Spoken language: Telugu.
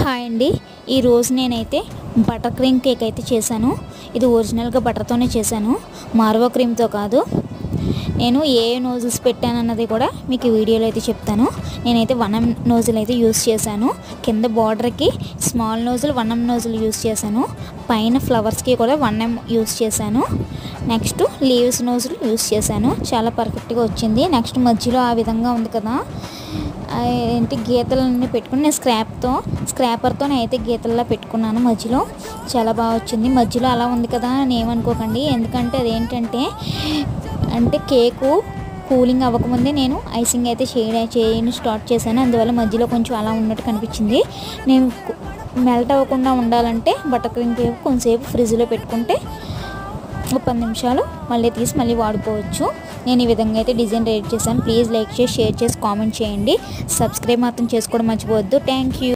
హాయ్ అండి. ఈరోజు నేనైతే బటర్ క్రీమ్ కేక్ అయితే చేశాను. ఇది ఒరిజినల్గా బటర్తోనే చేశాను, మార్వో క్రీమ్తో కాదు. నేను ఏ నోజిల్స్ పెట్టానన్నది కూడా మీకు ఈ వీడియోలో అయితే చెప్తాను. నేనైతే 1M నోజిల్ అయితే యూస్ చేశాను. కింద బార్డర్కి స్మాల్ నోజిల్ 1M నోజిల్ యూస్ చేశాను. పైన ఫ్లవర్స్కి కూడా 1M యూస్ చేశాను. నెక్స్ట్ లీవ్స్ నోజిల్ యూస్ చేశాను. చాలా పర్ఫెక్ట్గా వచ్చింది. నెక్స్ట్ మధ్యలో ఆ విధంగా ఉంది కదా, ఏంటి గీతలన్నీ పెట్టుకుని నేను స్క్రాపర్తో అయితే గీతల్లా పెట్టుకున్నాను. మధ్యలో చాలా బాగా వచ్చింది. మధ్యలో అలా ఉంది కదా అని ఏమనుకోకండి, ఎందుకంటే అదేంటంటే కేకు కూలింగ్ అవ్వకముందే నేను ఐసింగ్ అయితే చేయని స్టార్ట్ చేశాను. అందువల్ల మధ్యలో కొంచెం అలా ఉన్నట్టు కనిపించింది. నేను మెల్ట్ అవ్వకుండా ఉండాలంటే బటర్ క్రీమ్ కేక్ కొంచెంసేపు ఫ్రిడ్జ్లో పెట్టుకుంటే ఒక 10 నిమిషాలు మళ్ళీ తీసి మళ్ళీ వాడుకోవచ్చు. నేను ఈ విధంగా అయితే డిజైన్ రెడీ చేశాను. ప్లీజ్ లైక్ చేసి, షేర్ చేసి, కామెంట్ చేయండి. సబ్స్క్రైబ్ మాత్రం చేసుకోవడం మర్చిపోవద్దు. Thank you.